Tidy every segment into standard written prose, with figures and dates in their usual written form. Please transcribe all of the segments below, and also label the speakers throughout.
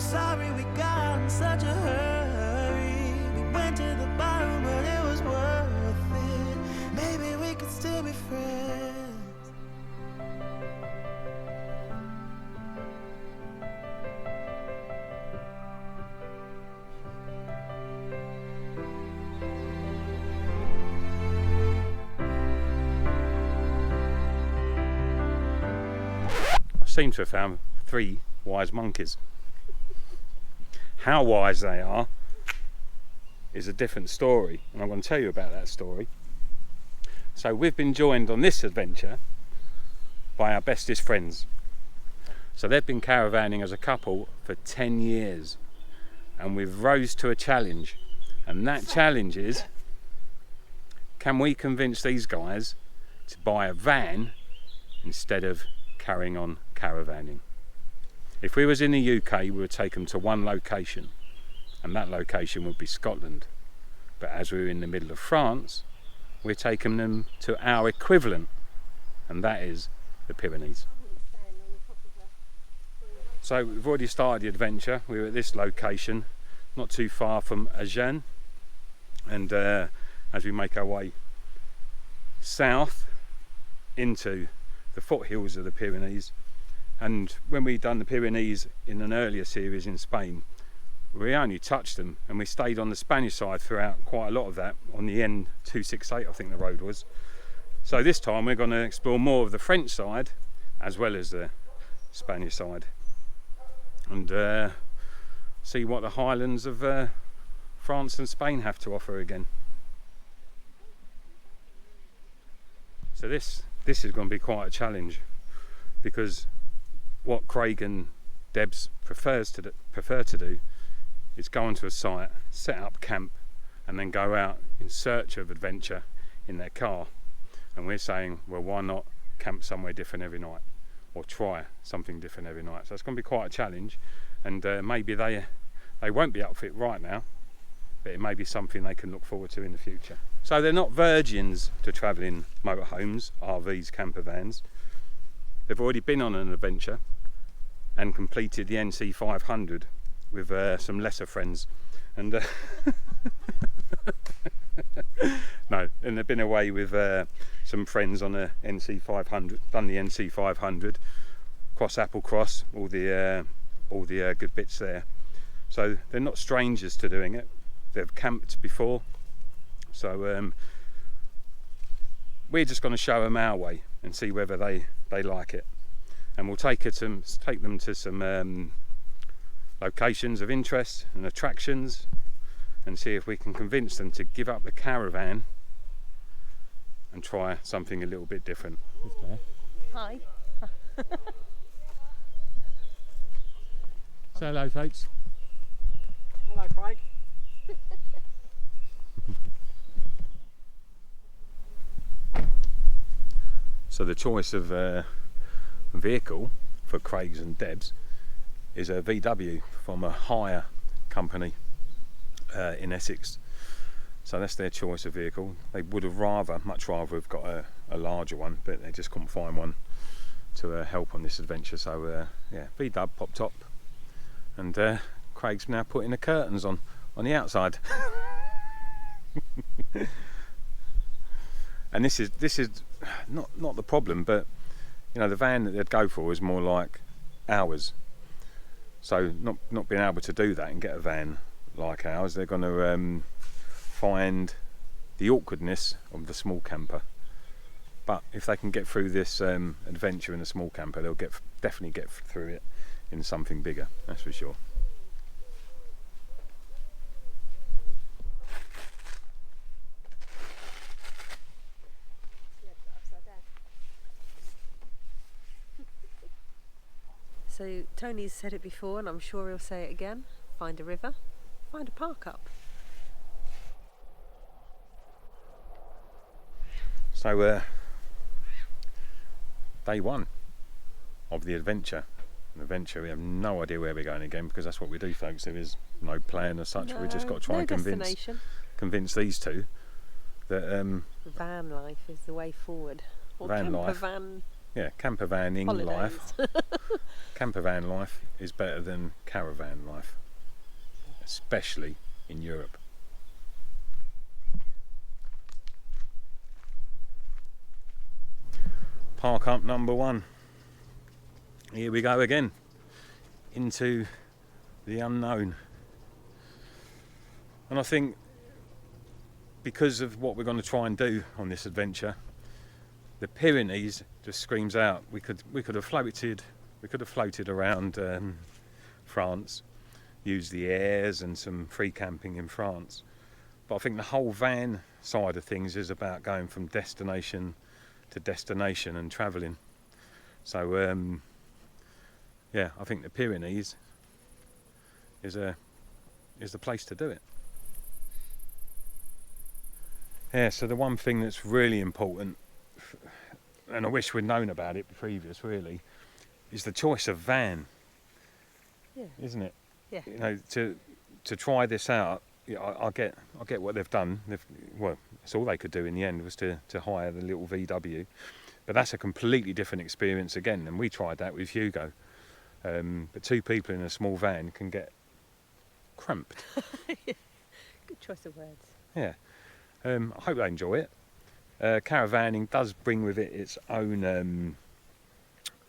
Speaker 1: sorry we got in such a hurry. We went to the bottom, but it was worth it. Maybe we could still be friends.
Speaker 2: Seem to have found 3 wise monkeys. How wise they are is a different story, and I'm going to tell you about that story. So we've been joined on this adventure by our bestest friends. So they've been caravanning as a couple for 10 years, and we've rose to a challenge, and that challenge is, can we convince these guys to buy a van instead of carrying on caravanning? If we was in the UK, we would take them to one location, and that location would be Scotland. But as we're in the middle of France, we're taking them to our equivalent, and that is the Pyrenees. So we've already started the adventure. We're at this location, not too far from Agen, and as we make our way south into the foothills of the Pyrenees. And when we done the Pyrenees in an earlier series in Spain, we only touched them, and we stayed on the Spanish side throughout quite a lot of that, on the N268 I think the road was. So this time we're going to explore more of the French side as well as the Spanish side, and see what the highlands of France and Spain have to offer again. So this is going to be quite a challenge, because what Craig and Debs prefer to do is go onto a site, set up camp, and then go out in search of adventure in their car. And we're saying, well, why not camp somewhere different every night, or try something different every night? So it's going to be quite a challenge, and maybe they won't be up for it right now, but it may be something they can look forward to in the future. So they're not virgins to travelling motorhomes, RVs, camper vans. They've already been on an adventure and completed the NC 500 with some lesser friends, and no, and they've been away with some friends on the NC 500, done the NC 500, cross Applecross, all the good bits there. So they're not strangers to doing it. They've camped before, so we're just going to show them our way and see whether they like it. And we'll take them to some locations of interest and attractions, and see if we can convince them to give up the caravan and try something a little bit different.
Speaker 3: Hi.
Speaker 2: Say hello, folks.
Speaker 4: Hello, Craig.
Speaker 2: So the choice of vehicle for Craig's and Deb's is a VW from a hire company in Essex. So that's their choice of vehicle. They would have much rather have got a larger one, but they just couldn't find one to help on this adventure. So yeah, VW popped up, and Craig's now putting the curtains on the outside. And this is not the problem, but you know, the van that they'd go for is more like ours. So not being able to do that and get a van like ours, they're going to find the awkwardness of the small camper. But if they can get through this adventure in a small camper, they'll definitely get through it in something bigger, that's for sure.
Speaker 3: So Tony's said it before, and I'm sure he'll say it again. Find a river, find a park up.
Speaker 2: So day one of the adventure. An adventure, we have no idea where we're going again, because that's what we do, folks. There is no plan as such. We've just got to try and convince these two that
Speaker 3: van life is the way forward. Or
Speaker 2: van
Speaker 3: camper
Speaker 2: life.
Speaker 3: van
Speaker 2: Yeah, camper vanning life. Camper van life is better than caravan life, especially in Europe. Park up number 1. Here we go again, into the unknown. And I think because of what we're going to try and do on this adventure, the Pyrenees just screams out. We could have floated around France, used the airs and some free camping in France. But I think the whole van side of things is about going from destination to destination and travelling. So yeah, I think the Pyrenees is the place to do it. Yeah, so the one thing that's really important, and I wish we'd known about it previous really, is the choice of van.
Speaker 3: Yeah.
Speaker 2: Isn't it?
Speaker 3: Yeah.
Speaker 2: You know, to try this out, yeah, I get what they've done. Well, that's all they could do in the end was to hire the little VW, but that's a completely different experience again. And we tried that with Hugo, but 2 people in a small van can get cramped.
Speaker 3: Good choice of words.
Speaker 2: Yeah. I hope they enjoy it. Caravanning does bring with it its own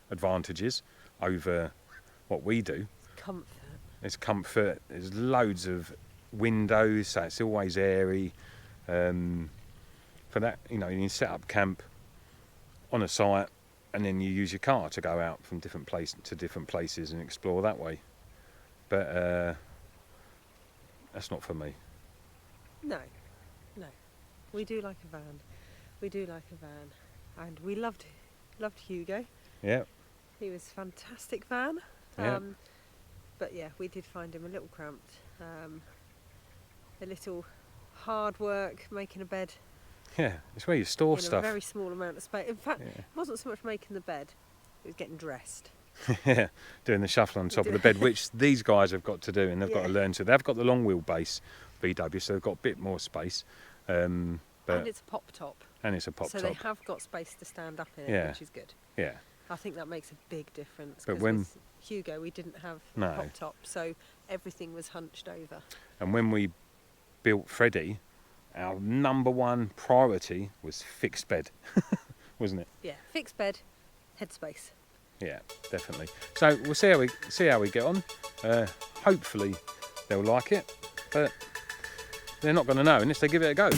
Speaker 2: advantages over what we do.
Speaker 3: Comfort.
Speaker 2: It's comfort. There's loads of windows, so it's always airy. For that, you know, you can set up camp on a site, and then you use your car to go out from different places and explore that way. But that's not for me.
Speaker 3: No. We do like a van. And we loved Hugo.
Speaker 2: Yeah.
Speaker 3: He was a fantastic van.
Speaker 2: Yeah.
Speaker 3: But yeah, we did find him a little cramped. A little hard work making a bed
Speaker 2: Yeah, it's where you store
Speaker 3: in
Speaker 2: stuff.
Speaker 3: a very small amount of space. In fact,
Speaker 2: Yeah.
Speaker 3: it wasn't so much making the bed, it was getting dressed.
Speaker 2: Yeah, doing the shuffle on top of the bed, which these guys have got to do, and they've got to learn to. They've got the long wheelbase VW, so they've got a bit more space. But
Speaker 3: And it's a pop top.
Speaker 2: it's a pop
Speaker 3: so
Speaker 2: top.
Speaker 3: they have got space to stand up in it,
Speaker 2: Yeah.
Speaker 3: which is good.
Speaker 2: Yeah,
Speaker 3: I think that makes a big difference.
Speaker 2: But
Speaker 3: 'cause
Speaker 2: when-
Speaker 3: with Hugo, we didn't have
Speaker 2: No.
Speaker 3: a pop top, so everything was hunched over.
Speaker 2: and when we built Freddie, our number 1 priority was fixed bed, wasn't it?
Speaker 3: Yeah, fixed bed, headspace.
Speaker 2: Yeah, definitely. So we'll see how we get on. Hopefully they'll like it, but they're not going to know unless they give it a go.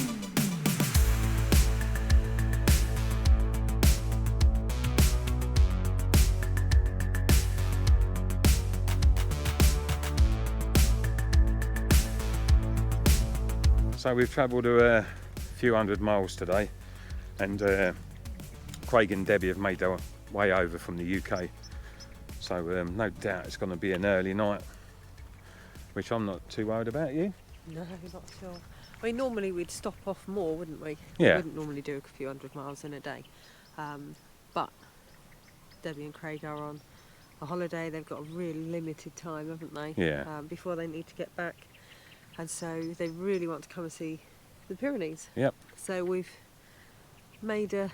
Speaker 2: So we've travelled a few hundred miles today, and Craig and Debbie have made their way over from the UK. So no doubt it's going to be an early night, which I'm not too worried about. You?
Speaker 3: No, not sure. I mean, normally we'd stop off more, wouldn't we?
Speaker 2: Yeah.
Speaker 3: We wouldn't normally do a few hundred miles in a day. But Debbie and Craig are on a holiday. They've got a really limited time, haven't they?
Speaker 2: Yeah.
Speaker 3: Before they need to get back. And so they really want to come and see the Pyrenees.
Speaker 2: Yep.
Speaker 3: So we've made a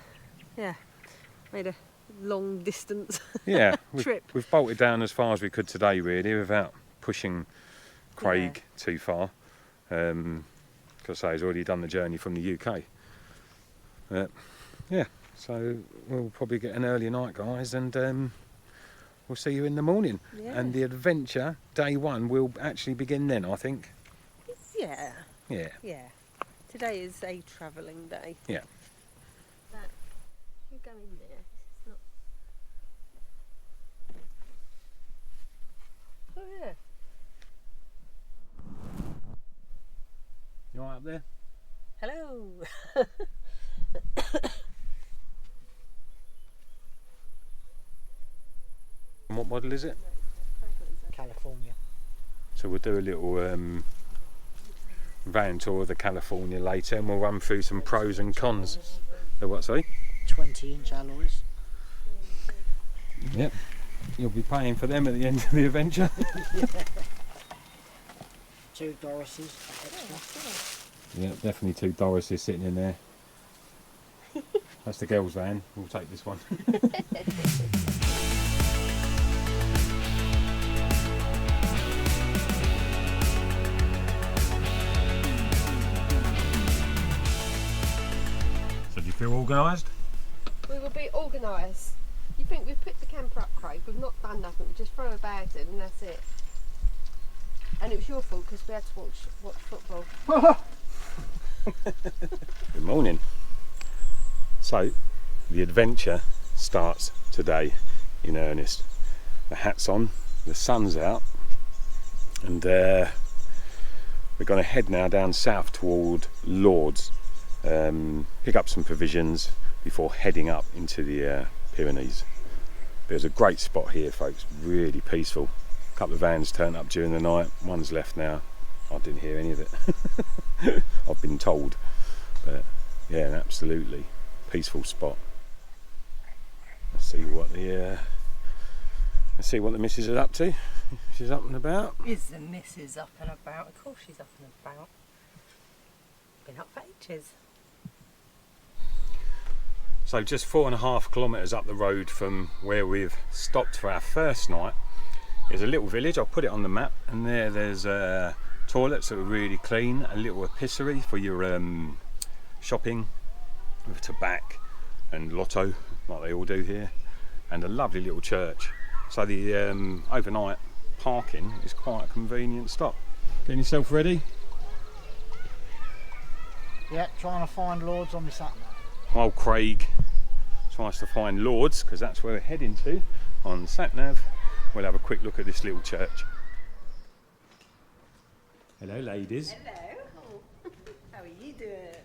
Speaker 3: long distance
Speaker 2: Yeah.
Speaker 3: trip.
Speaker 2: We've bolted down as far as we could today, really, without pushing Craig too far. Because he's already done the journey from the UK. Yeah. So we'll probably get an early night, guys, and we'll see you in the morning.
Speaker 3: Yeah.
Speaker 2: And the adventure, day 1, will actually begin then, I think.
Speaker 3: Yeah.
Speaker 2: Yeah.
Speaker 3: Yeah. Today is a travelling day.
Speaker 2: Yeah.
Speaker 3: You go in there. This is not. Oh yeah.
Speaker 2: You all right up there?
Speaker 3: Hello.
Speaker 2: And what model is it?
Speaker 4: California.
Speaker 2: So we'll do a little van tour of the California later, and we'll run through some pros and cons. The what, sorry?
Speaker 4: 20-inch alloys.
Speaker 2: Yep. You'll be paying for them at the end of the adventure.
Speaker 4: 2 Dorises extra.
Speaker 2: Yeah, definitely 2 Dorises sitting in there. That's the girls' van. We'll take this one. So do you feel organised?
Speaker 5: We will be organised. You think we've put the camper up, Craig? We've not done nothing. We just throw a bag in and that's it. And it was your fault because we had to watch football.
Speaker 2: Good morning. So the adventure starts today in earnest. The hat's on, the sun's out, and we're going to head now down south toward Lords, pick up some provisions before heading up into the Pyrenees. There's a great spot here, folks, really peaceful. A couple of vans turned up during the night, one's left now. I didn't hear any of it. I've been told, but yeah, an absolutely peaceful spot. Let's see what the missus is up to. She's up and about.
Speaker 3: Is the missus up and about? Of course she's up and about. Been up for ages.
Speaker 2: So just 4.5 kilometres up the road from where we've stopped for our first night is a little village. I'll put it on the map, and there's toilets that are really clean, a little epicery for your shopping with tobacco and lotto like they all do here, and a lovely little church. So the overnight parking is quite a convenient stop. Getting yourself ready?
Speaker 4: Yep, trying to find Lords on my sat nav.
Speaker 2: While Craig tries to find Lords, because that's where we're heading to on sat nav, we'll have a quick look at this little church. Hello ladies.
Speaker 3: Hello. How are you doing?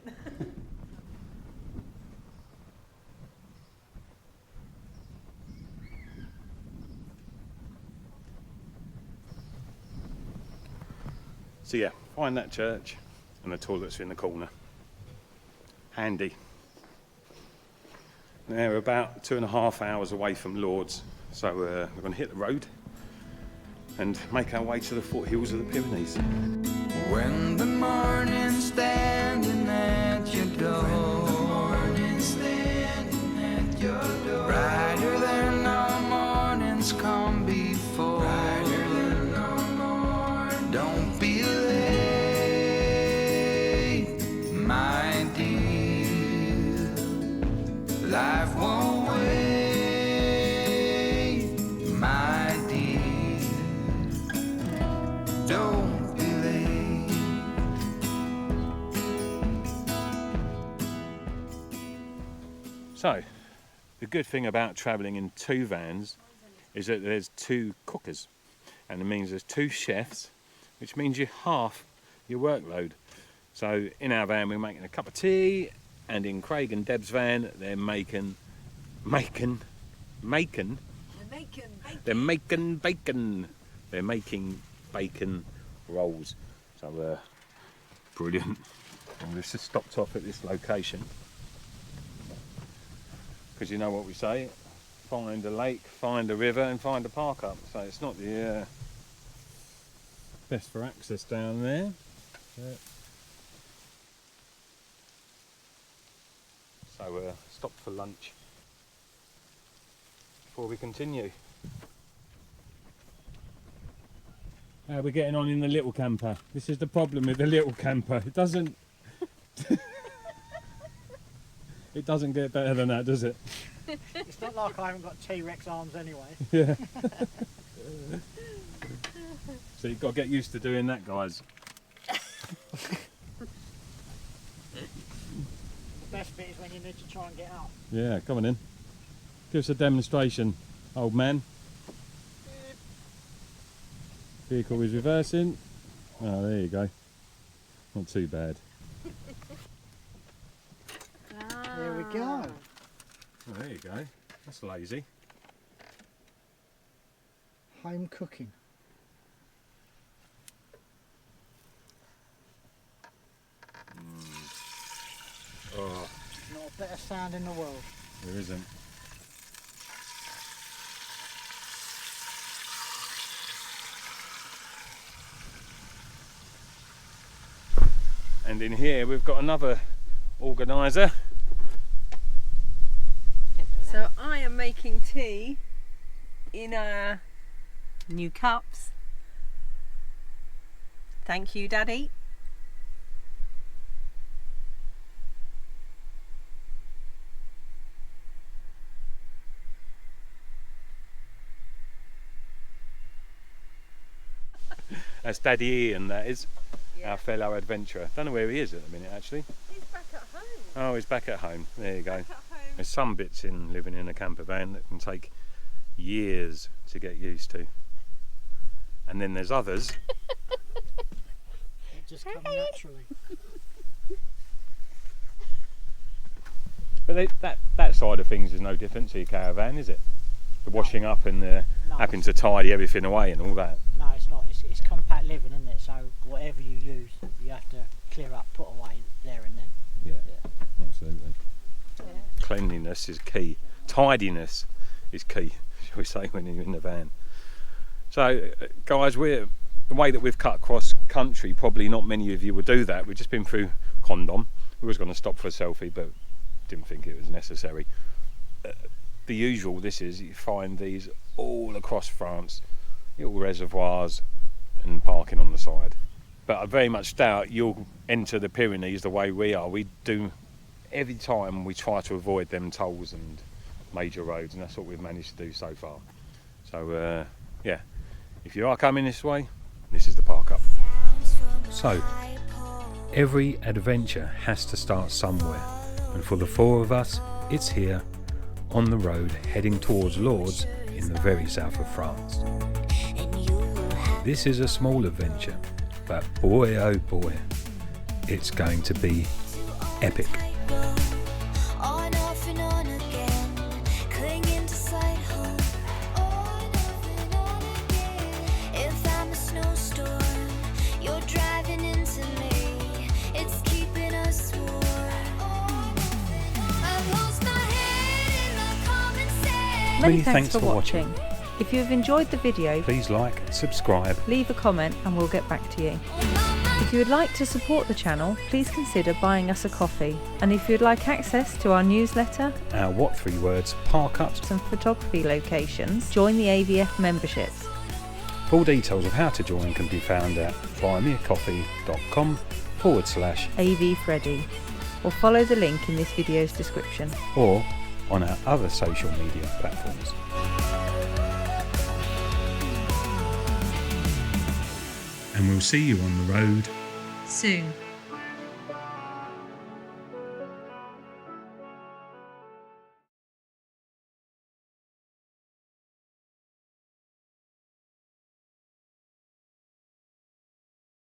Speaker 2: So yeah, find that church, and the toilets are in the corner. Handy. Now we're about 2.5 hours away from Lords, so we're going to hit the road and make our way to the foothills of the Pyrenees.
Speaker 1: When the morning's standing at your door, brighter than all mornings come before. Don't be late, my dear. Life won't wait, my dear. Don't be late.
Speaker 2: So, the good thing about travelling in two vans is that there's two cookers, and it means there's two chefs, which means you half your workload. So in our van we're making a cup of tea, and in Craig and Deb's van they're making bacon. They're making bacon rolls. So brilliant. And we've just stopped off at this location because you know what we say: find a lake, find a river, and find a park up. So it's not the best for access down there. So stop for lunch before we continue. How are we getting on in the little camper? This is the problem with the little camper. It doesn't it doesn't get better than that, does it?
Speaker 4: It's not like I haven't got T-Rex arms anyway.
Speaker 2: Yeah. So you've got to get used to doing that, guys.
Speaker 4: The best bit is when you need to try and get up.
Speaker 2: Yeah, come on in. Give us a demonstration, old man. Vehicle is reversing. Oh, there you go. Not too bad.
Speaker 4: There we go.
Speaker 2: Oh, there you go. That's lazy.
Speaker 4: Home cooking.
Speaker 2: Oh,
Speaker 4: Not a better sound in the world.
Speaker 2: there isn't. And in here we've got another organiser.
Speaker 3: So I am making tea in our new cups. Thank you, Daddy.
Speaker 2: That's Daddy Ian, that is, our fellow adventurer. Don't know where he is at the minute, actually.
Speaker 3: He's back at home.
Speaker 2: Oh, he's back at home. There you go.
Speaker 3: Back at home.
Speaker 2: There's some bits in living in a camper van that can take years to get used to. And then there's others.
Speaker 4: It just comes naturally.
Speaker 2: But that side of things is no different to your caravan, is it? The washing up and the
Speaker 4: No,
Speaker 2: having to tidy everything away and all that.
Speaker 4: No, it's not. It's compact living, isn't it? So whatever you use, you have to clear up, put away there and then.
Speaker 2: Yeah, absolutely.
Speaker 3: Yeah.
Speaker 2: Cleanliness is key. Tidiness is key, shall we say, when you're in the van. So, guys, the way that we've cut across country, probably not many of you would do that. We've just been through Condom. We was going to stop for a selfie, but didn't think it was necessary. The usual, you find these all across France, little reservoirs and parking on the side. But I very much doubt you'll enter the Pyrenees the way we are. We do, every time we try to avoid them tolls and major roads, and that's what we've managed to do so far. So yeah, if you are coming this way, this is the park up. So every adventure has to start somewhere, and for the four of us, it's here on the road heading towards Lourdes in the very south of France. This is a small adventure, but boy oh boy, it's going to be epic.
Speaker 6: Many thanks for watching. If you have enjoyed the video,
Speaker 2: Please like, subscribe.
Speaker 6: leave a comment and we'll get back to you. If you would like to support the channel, please consider buying us a coffee. And if you'd like access to our newsletter
Speaker 2: Our what 3 words park ups.
Speaker 6: and photography locations, join the AVF memberships.
Speaker 2: Full details of how to join can be found at buymeacoffee.com/AVFreddie,
Speaker 6: AVFreddie, or follow the link in this video's description.
Speaker 2: or on our other social media platforms. And we'll see you on the road
Speaker 6: Soon.